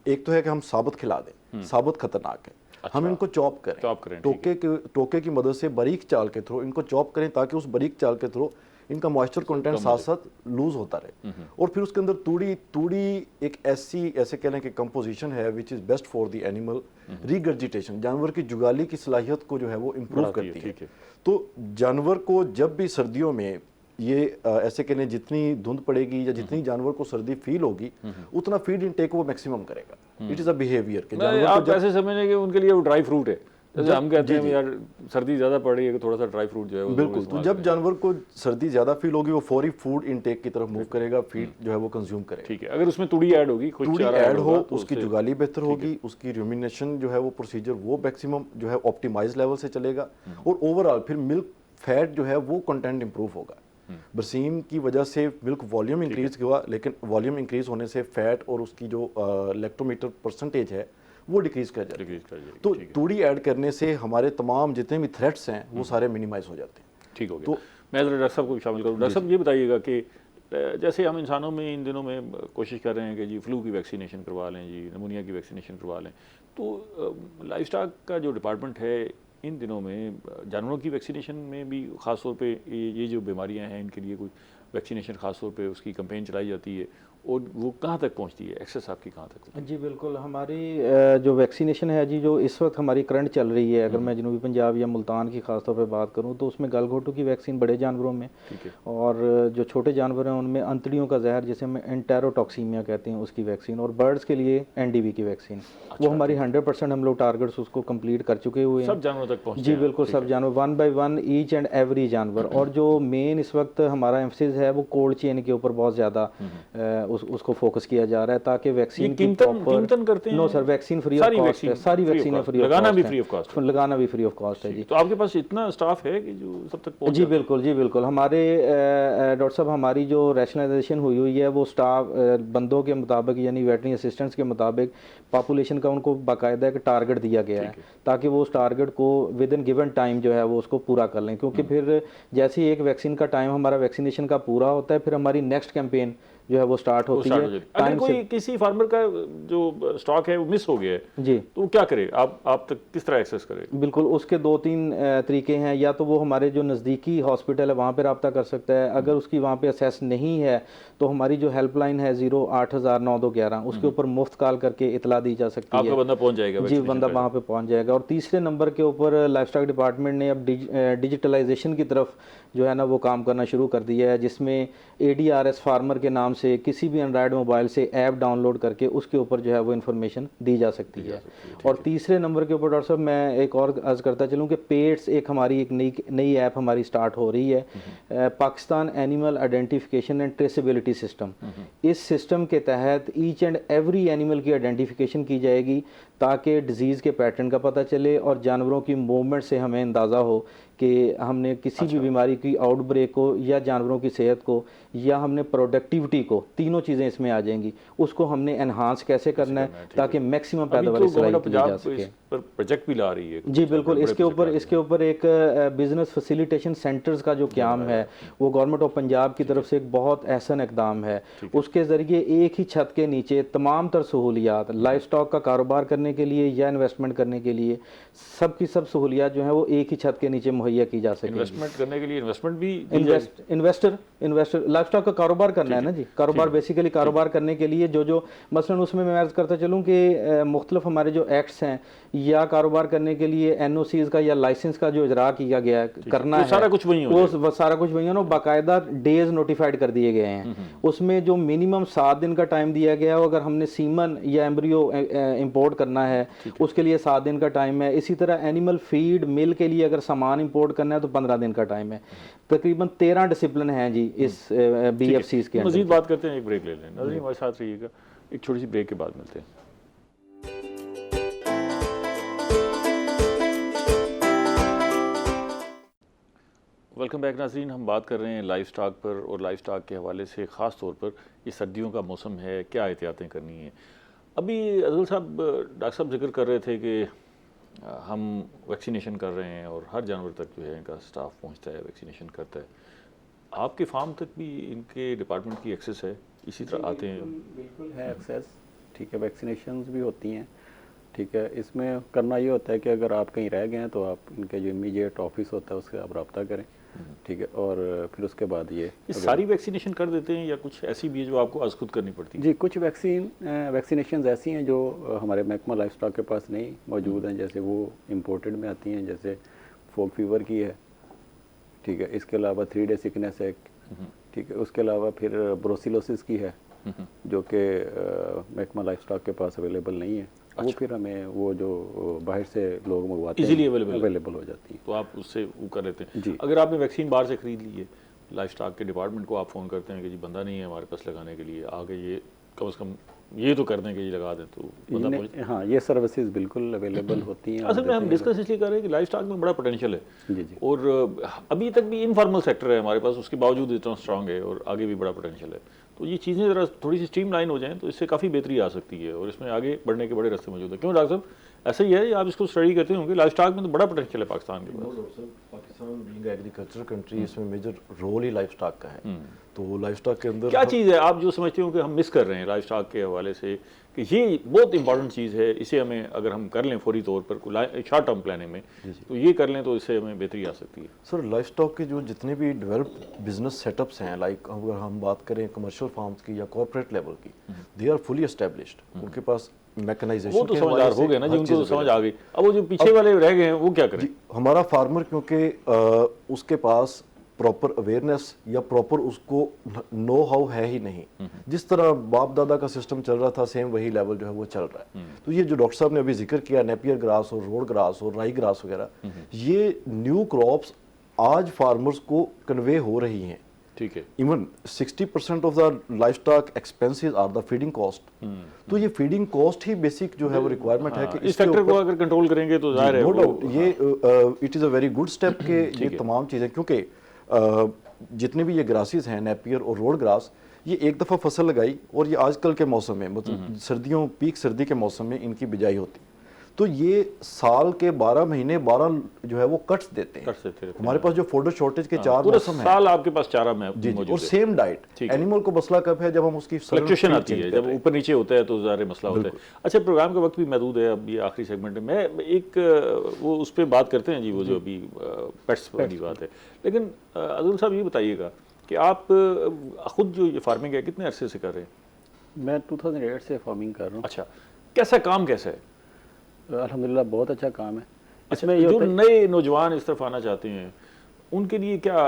एक तो है कि हम साबुत खिला दें, साबुत खतरनाक है, अच्छा, हम इनको चॉप करें टोके की मदद से बारीक चाल के थ्रू इनको चॉप करें, ताकि उस बारीक चाल के थ्रू इनका मॉइस्चर कंटेंट साथ साथ लूज होता रहे। और फिर उसके अंदर तूड़ी एक ऐसे कह लें कि कंपोजिशन है which is best for the animal regurgitation, जानवर की जुगाली की सलाहियत को जो है वो इम्प्रूव करती है। तो जानवर को जब भी सर्दियों में ये ऐसे कहने जितनी धुंध पड़ेगी या जितनी जानवर को सर्दी फील होगी उतना फीड इनटेक वो मैक्सिमम करेगा। इट इज़ अ बिहेवियर के जानवर आप ऐसे समझने कि उनके लिए वो ड्राई फ्रूट है, जैसे हम कहते हैं यार सर्दी ज़्यादा पड़ रही है, थोड़ा सा ड्राई फ्रूट जो है बिल्कुल, तो जब जानवर को सर्दी ज़्यादा फील होगी वो फौरी फूड इनटेक की तरफ मूव करेगा, फीड जो है वो कंज्यूम करेगा, ठीक है। अगर उसमें तूड़ी ऐड होगी, तूड़ी ऐड हो, उसकी जुगाली बेहतर होगी, उसकी रूमिनेशन जो है वो प्रोसीजर वो मैक्सिमम जो है ऑप्टिमाइज लेवल से चलेगा, और ओवरऑल फिर मिल्क फैट जो है वो कंटेंट इंप्रूव होगा। बरसीम की वजह से मिल्क वॉल्यूम इंक्रीज हुआ, लेकिन वॉल्यूम इंक्रीज होने से फैट और उसकी जो लैक्टोमीटर परसेंटेज है वो डिक्रीज कर जाएगी। तो तूड़ी ऐड करने से हमारे तमाम जितने भी थ्रेट्स हैं वो सारे मिनिमाइज हो जाते हैं। ठीक हो गया। तो मैं डॉक्टर साहब को भी शामिल करूँ। डॉक्टर साहब ये बताइएगा कि जैसे हम इंसानों में इन दिनों में कोशिश कर रहे हैं कि जी फ्लू की वैक्सीनेशन करवा लें, जी नमूनिया की वैक्सीनेशन करवा लें, तो लाइफ स्टॉक का जो डिपार्टमेंट है इन दिनों में जानवरों की वैक्सीनेशन में भी ख़ास तौर पे ये जो बीमारियां हैं इनके लिए कोई वैक्सीनेशन ख़ास तौर पे उसकी कैंपेन चलाई जाती है, और वो कहाँ तक पहुँचती है, एक्सेस आपकी कहाँ तक होती है? जी बिल्कुल, हमारी जो वैक्सीनेशन है जी, जो इस वक्त हमारी करंट चल रही है, अगर मैं जनूबी पंजाब या मुल्तान की खास तौर पे बात करूं तो उसमें गलघोटू की वैक्सीन बड़े जानवरों में, और जो छोटे जानवर हैं उनमें अंतड़ियों का जहर जिसे हम एंटेरोटॉक्सीमिया कहते हैं उसकी वैक्सीन, और बर्ड्स के लिए एनडीवी की वैक्सीन। वो हमारी 100% हम लोग टारगेट्स उसको कंप्लीट कर चुके हुए हैं, सब जानवरों तक पहुँचे जी बिल्कुल, सब जानवर 1 by 1 ईच एंड एवरी जानवर। और जो मेन इस वक्त हमारा एम्फसिस है वो कोल्ड चेन के ऊपर बहुत ज़्यादा उसको फोकस किया जा रहा है ताकि वैक्सीन की कीमतन करते हैं? No sir, vaccine free of cost है, सारी वैक्सीन फ्री ऑफ लगाना भी फ्री ऑफ कॉस्ट, लगाना भी फ्री ऑफ कॉस्ट है जी। तो आपके पास इतना स्टाफ है कि जो सब तक पहुंच? जी बिल्कुल, जी बिल्कुल। हमारे डॉक्टर साहब, हमारी जो रैशनलाइजेशन हुई है वो स्टाफ बंदों के मुताबिक, यानी वेटरनरी असिस्टेंट्स के मुताबिक पॉपुलेशन का उनको बाकायदा एक टारगेट दिया गया है ताकि वो उस टारगेट को विद इन गिवन टाइम जो है वो उसको पूरा कर लें, क्योंकि फिर जैसे ही एक वैक्सीन का टाइम हमारा वैक्सीनेशन का पूरा होता है, फिर हमारी नेक्स्ट कैंपेन जो है वो स्टार्ट होती है। अगर कोई किसी फार्मर का जो स्टॉक है वो मिस हो गया है जी, तो वो क्या करे, आप तक किस तरह एक्सेस करे? बिल्कुल, उसके 2-3 तरीके हैं। या तो वो हमारे जो नज़दीकी हॉस्पिटल है वहाँ पे रब्ता कर सकता है, अगर उसकी वहाँ पे असेस नहीं है तो हमारी जो हेल्पलाइन है 08000-9211, उसके ऊपर मुफ्त कॉल करके इतला दी जा सकती है, आपका बंदा पहुँच जाएगा जी, बंदा वहाँ पे पहुँच जाएगा। और तीसरे नंबर के ऊपर लाइफस्टॉक डिपार्टमेंट ने अब डिजिटलाइजेशन की तरफ जो है ना वो काम करना शुरू कर दिया है, जिसमें ADRS फार्मर के नाम से किसी भी एंड्रॉयड मोबाइल से ऐप डाउनलोड करके उसके ऊपर जो है वो इन्फॉर्मेशन दी जा सकती है। और तीसरे नंबर के ऊपर डॉक्टर साहब मैं एक और अर्ज करता चलूँ कि पेट्स एक हमारी एक नई ऐप हमारी स्टार्ट हो रही है, Pakistan animal identification and traceability system. इस सिस्टम के तहत ईच एंड एवरी एनिमल की आइडेंटिफिकेशन की जाएगी ताकि डिजीज़ के पैटर्न का पता चले और जानवरों की मूवमेंट से हमें अंदाज़ा हो कि हमने किसी भी बीमारी की आउटब्रेक को या जानवरों की सेहत को या हमने प्रोडक्टिविटी को, तीनों चीज़ें इसमें आ जाएंगी, उसको हमने एनहांस कैसे करना है ताकि मैक्सिमम पैदावार की जा सके। पर प्रोजेक्ट भी ला रही है जी बिल्कुल, इसके ऊपर एक बिजनेस फैसिलिटेशन सेंटर्स का जो क्याम है वो गवर्नमेंट ऑफ पंजाब की तरफ से एक बहुत एहसन इकदाम है। उसके ज़रिए एक ही छत के नीचे तमाम तर सहूलियात लाइफ स्टॉक का कारोबार करने के लिए या इन्वेस्टमेंट करने के लिए सब की सब सहूलियात जो है वो एक ही छत के नीचे मुहैया की जा सके। इन्वेस्टमेंट करने के लिए इन्वेस्टमेंट भी इन्वेस्टर लाइफ स्टॉक का कारोबार करना है ना जी, कारोबार बेसिकली कारोबार करने के लिए जो मसलन उसमें मैं अर्ज करता चलूँ कि मुख्तलिफ हमारे जो एक्ट्स हैं या कारोबार करने के लिए NOCs का या लाइसेंस का जो इजरा किया गया है करना है, सारा कुछ वही है, वो सारा कुछ वही है ना, बाकायदा डेज नोटिफाइड कर दिए गए हैं। उसमें जो मिनिमम 7 दिन का टाइम दिया गया है, अगर हमने सीमन या एम्ब्रियो इंपोर्ट करना है उसके लिए 7 दिन का टाइम है। इसी तरह एनिमल फीड मिल के लिए अगर सामान इंपोर्ट करना है तो 15 दिन का टाइम है। तकरीबन 13 डिसिप्लिन हैं जी इस BFCs के। मजीद बात करते हैं, एक ब्रेक ले लें। नाज़रीन हमारे साथ रहिएगा, एक छोटी सी ब्रेक के बाद मिलते हैं। वेलकम बैक नाज़रीन, हम बात कर रहे हैं लाइफ स्टॉक पर और लाइफ स्टॉक के हवाले से ख़ास तौर पर ये सर्दियों का मौसम है, क्या एहतियातें करनी है। अभी अज़ल साहब, डॉक्टर साहब जिक्र कर रहे थे कि हम वैक्सीनेशन कर रहे हैं और हर जानवर तक जो है इनका स्टाफ पहुंचता है, वैक्सीनेशन करता है। आपके फार्म तक भी इनके डिपार्टमेंट की एक्सेस है, इसी तरह आते हैं? बिल्कुल है एक्सेस, ठीक है, वैक्सीनेशंस भी होती हैं, ठीक है। इसमें करना ये होता है कि अगर आप कहीं रह गए हैं तो आप इनके जो इमीडिएट ऑफिस होता है उससे आप रब्ता करें, ठीक है, और फिर उसके बाद ये सारी वैक्सीनेशन कर देते हैं या कुछ ऐसी भी है जो आपको आज खुद करनी पड़ती है? जी, कुछ वैक्सीनेशन ऐसी हैं जो हमारे महकमा लाइफ स्टॉक के पास नहीं मौजूद हैं, जैसे वो इम्पोर्टेड में आती हैं, जैसे फोक फीवर की है, ठीक है, इसके अलावा 3 डे सिकनेस है, ठीक है, उसके अलावा फिर ब्रोसिलोसिस की है जो कि महकमा लाइफ स्टॉक के पास अवेलेबल नहीं है। वो फिर हमें वो जो बाहर से लोग मंगवाते हैं इजीली अवेलेबल हो जाती है, तो आप उससे वो कर लेते हैं जी। अगर आपने वैक्सीन बाहर से खरीद ली है, लाइफ स्टॉक के डिपार्टमेंट को आप फ़ोन करते हैं कि जी बंदा नहीं है हमारे पास लगाने के लिए, आगे ये कम से कम ये तो कर दें कि ये लगा दें, तो बंदा हाँ, ये सर्विसेज बिल्कुल अवेलेबल होती हैं। असल में हम डिस्कस इसलिए कर रहे हैं कि लाइफ स्टॉक में बड़ा पोटेंशियल है जी जी, और अभी तक भी इनफॉर्मल सेक्टर है हमारे पास, उसके बावजूद इतना स्ट्रांग है और आगे भी बड़ा पोटेंशियल है। तो ये चीज़ें ज़रा थोड़ी सी स्ट्रीमलाइन हो जाएं तो इससे काफ़ी बेहतरी आ सकती है और इसमें आगे बढ़ने के बड़े रास्ते मौजूद हैं। क्यों डॉक्टर साहब, ऐसा ही है, आप इसको स्टडी करते होंगे, लाइफ स्टॉक में तो बड़ा पोटेंशियल है पाकिस्तान के पास। पाकिस्तान बीइंग एग्रीकल्चर कंट्री, इसमें मेजर रोल ही लाइफ स्टॉक का है। तो लाइफ स्टॉक के अंदर क्या चीज़ है आप जो समझते हो कि हम मिस कर रहे हैं लाइफ स्टॉक के हवाले से, कि ये बहुत इंपॉर्टेंट चीज़ है, इसे हमें अगर हम कर लें फौरी तौर पर शॉर्ट टर्म प्लानिंग में, तो ये कर लें तो इससे हमें बेहतरी आ सकती है? सर, लाइफ स्टॉक के जो जितने भी डेवलप्ड बिजनेस सेटअप्स हैं, लाइक अगर हम बात करें कमर्शियल फार्म्स की या कॉर्पोरेट लेवल की, दे आर फुली एस्टेब्लिश्ड। उनके पास मैकेनाइजेशन, वो तो समझदार हो गए ना जी, उनको तो समझ आ गई। अब वो जो पीछे वाले रह गए हैं वो क्या करें? हमारा फार्मर क्योंकि उसके पास प्रॉपर अवेयरनेस या प्रॉपर उसको नो हाउ है ही नहीं, जिस तरह बाप दादा का सिस्टम चल रहा था सेम वही लेवल जो है वो चल रहा है। तो ये जो डॉक्टर साहब ने अभी जिक्र किया, नेपियर ग्रास और रोड ग्रास और राई ग्रास वगैरह, ये न्यू क्रॉप्स आज फार्मर्स को कन्वे हो रही हैं। ठीक है। Even 60% of the livestock expenses are the feeding cost. तो ये फीडिंग कॉस्ट ही बेसिक जो है वो रिक्वायरमेंट है कि इस फैक्टर को अगर कंट्रोल करेंगे तो जाहिर है नो वो- डाउट ये it is a very good step के ये तमाम चीज़ें, क्योंकि जितने भी ये ग्रासेस हैं, नेपियर और रोड ग्रास, ये एक दफ़ा फसल लगाई और ये आजकल के मौसम में, मतलब सर्दियों, पीक सर्दी के मौसम में इनकी बिजाई होती, तो ये साल के 12 महीने 12 जो है वो कट्स देते हैं। कट्स देते रहते हमारे पास जो फोटो शॉर्टेज के 4 पूरा मौसम है साल आपके पास चारा में जी, मौजूद और है। Same diet. ठीक है। एनिमल को मसला कब है, जब हम उसकी फ्लक्चुएशन आती है, जब ऊपर नीचे होता है तो ज़ाहिर मसला होता है। अच्छा, प्रोग्राम का वक्त भी महदूद है, अब ये आखिरी सेगमेंट है, मैं एक वो उस पर बात करते हैं जी, वो जो अभी पेट्स वाली बात है, लेकिन अज़हर साहब ये बताइएगा कि आप खुद जो ये फार्मिंग है कितने अरसे से कर रहे हैं? मैं 2008 से फार्मिंग कर रहा हूँ। अच्छा, कैसा काम कैसा है? अल्हम्दुलिल्लाह बहुत अच्छा काम है। अच्छा, इसमें ये जो होता है- नए नौजवान इस तरफ आना चाहते हैं उनके लिए क्या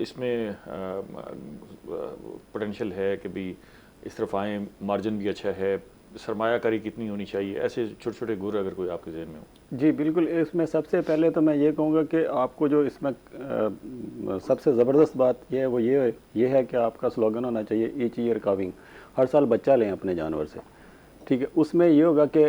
इसमें पोटेंशियल है कि भी इस तरफ आएँ, मार्जिन भी अच्छा है, सरमायाकारी कितनी होनी चाहिए, ऐसे छोटे छोटे गुर अगर कोई आपके जहन में हो? जी बिल्कुल। इसमें सबसे पहले तो मैं ये कहूँगा कि आपको जो इसमें सबसे ज़बरदस्त बात ये है वो ये है कि आपका स्लोगन होना चाहिए ईच ईयर काविंग, हर साल बच्चा लें अपने जानवर से। ठीक है, उसमें ये होगा कि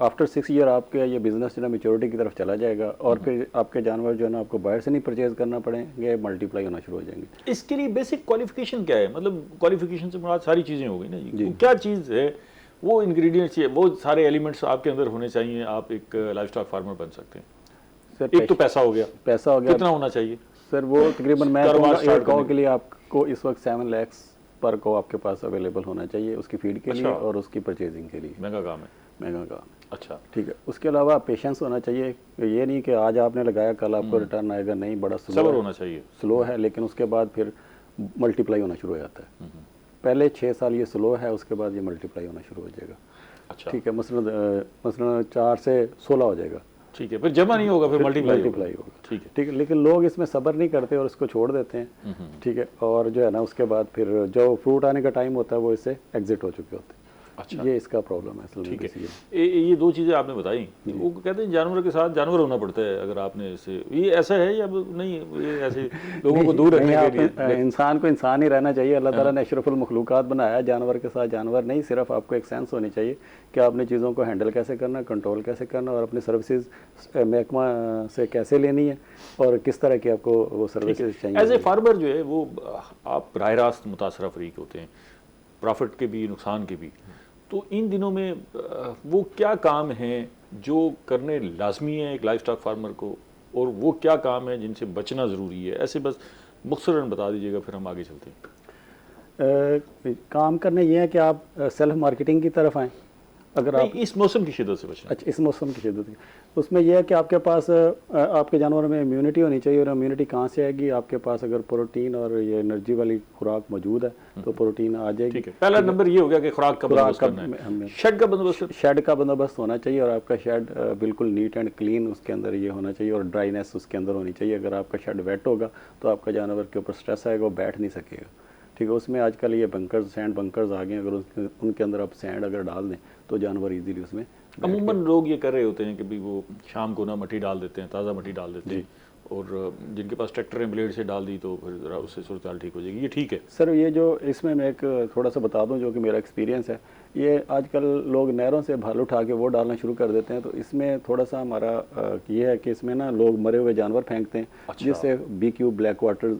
आफ्टर 6 ईयर आपके ये बिज़नेस जो है मैच्योरिटी की तरफ चला जाएगा और फिर आपके जानवर जो है ना आपको बाहर से नहीं परचेज़ करना पड़ेंगे, मल्टीप्लाई होना शुरू हो जाएंगे। इसके लिए बेसिक क्वालिफिकेशन क्या है? मतलब क्वालिफिकेशन से मुराद सारी चीज़ें हो गई ना जी, वो क्या चीज़ है, वो इंग्रेडिएंट्स चाहिए, वो सारे एलिमेंट्स आपके अंदर होने चाहिए, आप एक लाइफ स्टॉक फार्मर बन सकते हैं। सर एक तो पैसा हो गया, पैसा हो गया कितना होना चाहिए? सर, वो तकरीबन मैं कारोबार कहूँगा start एक काऊ करने के लिए आपको इस वक्त 7 लाख पर को आपके पास अवेलेबल होना चाहिए, उसकी फीड के लिए अच्छा। और उसकी परचेजिंग के लिए। महंगा काम है। महंगा काम। अच्छा, ठीक है, उसके अलावा पेशेंस होना चाहिए, ये नहीं कि आज आपने लगाया कल आपको रिटर्न आएगा, नहीं, बड़ा सब्र होना चाहिए। स्लो है, लेकिन उसके बाद फिर मल्टीप्लाई होना शुरू हो जाता है। पहले 6 साल ये स्लो है, उसके बाद ये मल्टीप्लाई होना शुरू हो जाएगा। अच्छा, ठीक है, मसलन 4 से 16 हो जाएगा, ठीक है, फिर जमा नहीं होगा, फिर मल्टीप्लाई होगा। ठीक है। ठीक है, लेकिन लोग इसमें सब्र नहीं करते और इसको छोड़ देते हैं। ठीक है, और जो है ना उसके बाद फिर जो फ्रूट आने का टाइम होता है वो इससे एग्जिट हो चुके होते हैं। अच्छा, ये इसका प्रॉब्लम है असल में। ठीक है। basically। ये 2 चीज़ें आपने बताई, वो कहते हैं जानवर के साथ जानवर होना पड़ता है, अगर आपने इसे, ये ऐसा है या नहीं, ये ऐसे लोगों को दूर नहीं, रखने के आप लिए? इंसान को इंसान ही रहना चाहिए। अल्लाह ताला ने अशरफुल मखलूक़ात बनाया है, जानवर के साथ जानवर नहीं। सिर्फ आपको एक सेंस होनी चाहिए कि आपने चीज़ों को हैंडल कैसे करना, कंट्रोल कैसे करना और अपनी सर्विसेज महकमा से कैसे लेनी है और किस तरह की आपको वो सर्विसेज चाहिए। एज ए फार्मर जो है वो आप राह रास्त मुतासरा फरीक होते हैं, प्रॉफिट के भी नुकसान के भी, तो इन दिनों में वो क्या काम हैं जो करने लाजमी है एक लाइफ स्टॉक फार्मर को, और वो क्या काम है जिनसे बचना ज़रूरी है? ऐसे बस मुख्तसरन बता दीजिएगा, फिर हम आगे चलते हैं। काम करने ये है कि आप सेल्फ मार्केटिंग की तरफ आएँ। अगर आप इस मौसम की शिद्दत से बचना। अच्छा, इस मौसम की शिद्दत की, उसमें यह है कि आपके पास आपके जानवरों में इम्यूनिटी होनी चाहिए। और इम्यूनिटी कहाँ से आएगी? आपके पास अगर प्रोटीन और ये एनर्जी वाली खुराक मौजूद है तो प्रोटीन आ जाएगी। ठीक है, पहला नंबर ये हो गया कि खुराक का बंदोबस्त करना है, हमें शेड का बंदोबस्त। शेड का बंदोबस्त होना चाहिए और आपका शेड बिल्कुल नीट एंड क्लीन उसके अंदर ये होना चाहिए और ड्राइनेस उसके अंदर होनी चाहिए। अगर आपका शेड वेट होगा तो आपका जानवर के ऊपर स्ट्रेस आएगा, वो बैठ नहीं सकेगा। ठीक है, उसमें आजकल ये बंकर्स, सैंड बंकर्स आ गए हैं, अगर उनके अंदर आप सैंड अगर डाल दें तो जानवर इजीली उसमें अमूमन लोग ये कर रहे होते हैं कि भी वो शाम को ना मट्टी डाल देते हैं, ताज़ा मट्टी डाल देते हैं, और जिनके पास ट्रैक्टर है ब्लेड से डाल दी तो फिर ज़रा उससे सूरत हाल ठीक हो जाएगी। ये ठीक है सर। ये जो इसमें मैं एक थोड़ा सा बता दूं जो कि मेरा एक्सपीरियंस है, ये आजकल लोग नहरों से भाल उठा के वो डालना शुरू कर देते हैं, तो इसमें थोड़ा सा हमारा ये है कि इसमें ना लोग मरे हुए जानवर फेंकते हैं। अच्छा। जिससे BQ ब्लैक वाटर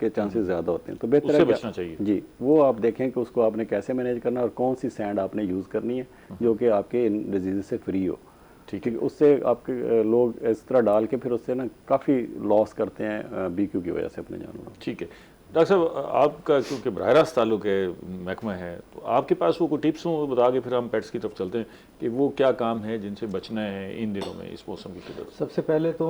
के चांसेस ज़्यादा होते हैं। तो बेहतर उससे है बचना चाहिए। जी, वो आप देखें कि उसको आपने कैसे मैनेज करना और कौन सी सैंड आपने यूज़ करनी है जो कि आपके इन डिजीज़ से फ्री हो। ठीक है, उससे आपके लोग इस तरह डाल के फिर उससे ना काफ़ी लॉस करते हैं BQ की वजह से अपने जानवरों। ठीक है डॉक्टर साहब, आपका क्योंकि बराह रास्त ताल्लुक है, महकमा है, तो आपके पास वो कोई टिप्स हों बता के फिर हम पेट्स की तरफ चलते हैं कि वो क्या काम है जिनसे बचना है इन दिनों में इस मौसम की शिद्दत से? सबसे पहले तो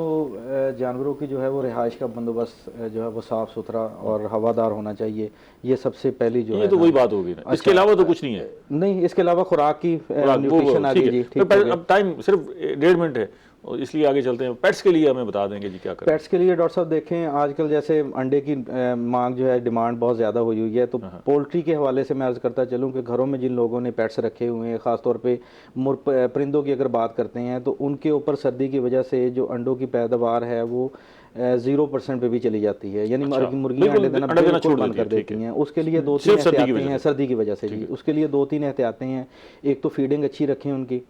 जानवरों की जो है वो रिहाइश का बंदोबस्त जो है वो साफ़ सुथरा और हवादार होना चाहिए। ये सबसे पहली जो ये है तो वही बात होगी ना, इसके अलावा तो कुछ नहीं है। नहीं, इसके अलावा खुराक की न्यूट्रिशन आ गई जी। ठीक तो है, अब टाइम सिर्फ 1.5 मिनट है और इसलिए आगे चलते हैं। पेट्स के लिए हमें बता देंगे जी क्या करें। पेट्स के लिए डॉक्टर साहब देखें, आजकल जैसे अंडे की मांग जो है, डिमांड बहुत ज़्यादा हुई हुई है, तो पोल्ट्री के हवाले से मैं अर्ज़ करता चलूँ कि घरों में जिन लोगों ने पेट्स रखे हुए हैं, ख़ासतौर पे परिंदों की अगर बात करते हैं तो उनके ऊपर सर्दी की वजह से जो अंडों की पैदावार है वो 0% पे भी चली जाती है, यानी अच्छा, मुर्गियां बिल्कुल, अंडे देना अंडा देना बिल्कुल छोड़ बंद देती कर है, ठीक देती है। हैं। उसके लिए दो तीन सिर्फ सर्दी की एहतियातें वजह हैं, से। सर्दी की वजह से जी। उसके लिए 2-3 एहतियातें हैं। एक तो फीडिंग अच्छी रखें उनकी,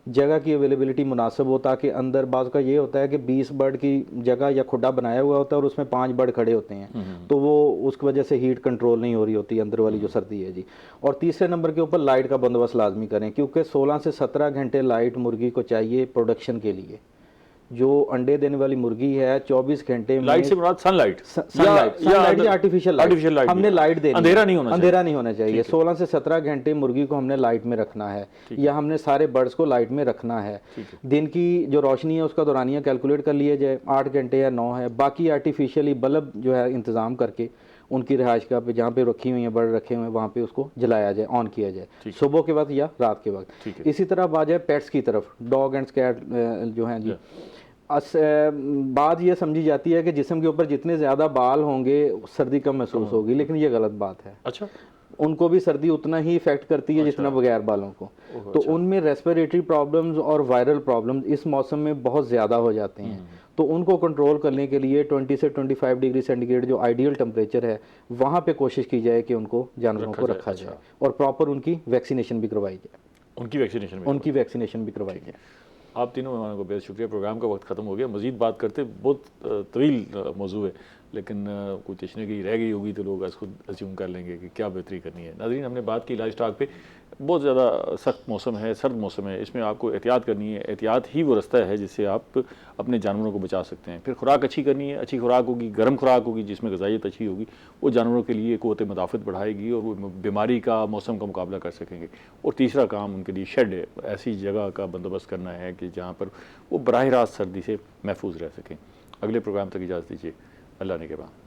जगह की अवेलेबिलिटी मुनासिब हो, ताकि अंदर बाज़ का ये होता है कि 20 बर्ड की जगह या खुड्डा बनाया हुआ होता है और उसमें 5 बर्ड खड़े होते हैं, तो वो उसकी वजह से हीट कंट्रोल नहीं हो रही होती अंदर वाली जो सर्दी है जी। और तीसरे नंबर के ऊपर लाइट का बंदोबस्त लाजमी करें, क्योंकि 16 से 17 घंटे लाइट मुर्गी को चाहिए प्रोडक्शन के लिए। जो अंडे देने वाली मुर्गी है 24 घंटे में लाइट से मुराद सनलाइट, सनलाइट या आर्टिफिशियल लाइट, हमने लाइट देनी, अंधेरा नहीं होना चाहिए, अंधेरा नहीं होना चाहिए। 16 से 17 घंटे मुर्गी को हमने लाइट में रखना है, या हमने सारे बर्ड्स को लाइट में रखना है। दिन की जो रोशनी है उसका दौरानिया कैलकुलेट कर लिया जाए, 8 घंटे या 9 है। बाकी आर्टिफिशियली बल्ब जो है इंतज़ाम करके उनकी रिहाइश का पे जहाँ पे रखी हुई है बर्ड रखे हुए हैं वहाँ पे उसको जलाया जाए, ऑन किया जाए सुबह के वक्त या रात के वक्त। इसी तरह आ जाए पेट्स की तरफ, डॉग एंड कैट जो हैं जी, बात ये समझी जाती है कि जिस्म के ऊपर जितने ज़्यादा बाल होंगे सर्दी कम महसूस होगी, लेकिन ये गलत बात है। अच्छा, उनको भी सर्दी उतना ही इफेक्ट करती है जितना बगैर बालों को। तो उनमें रेस्पिरेटरी प्रॉब्लम्स और वायरल प्रॉब्लम्स इस मौसम में बहुत ज़्यादा हो जाते हैं। तो उनको कंट्रोल करने के लिए 20 से 25 डिग्री सेंटीग्रेड जो आइडियल टेम्परेचर है वहाँ पे कोशिश की जाए कि उनको जानवरों को रखा जाए और प्रॉपर उनकी वैक्सीनेशन भी करवाई जाए। उनकी वैक्सीनेशन भी करवाई जाए। आप तीनों मेहमानों को बेहद शुक्रिया। प्रोग्राम का वक्त ख़त्म हो गया, मज़ीद बात करते, बहुत तवील मौजू है, लेकिन कोई तशने की रह गई होगी तो लोग आज खुद अज्यूम कर लेंगे कि क्या बेहतरी करनी है। नाज़रीन, हमने बात की लाइव स्टॉक पे। बहुत ज़्यादा सख्त मौसम है, सर्द मौसम है, इसमें आपको एहतियात करनी है। एहतियात ही वो रास्ता है जिससे आप अपने जानवरों को बचा सकते हैं। फिर खुराक अच्छी करनी है, अच्छी खुराक होगी, गर्म खुराक होगी जिसमें ग़िज़ाइयत अच्छी होगी, वो जानवरों के लिए क़ुव्वत मदाफ़त बढ़ाएगी और वो बीमारी का, मौसम का मुकाबला कर सकेंगे। और तीसरा काम उनके लिए शेड है, ऐसी जगह का बंदोबस्त करना है कि जहाँ पर वो बराह रास्त सर्दी से महफूज रह सकें। अगले प्रोग्राम तक इजाज़त दीजिए। अल्लाह ने के बाद।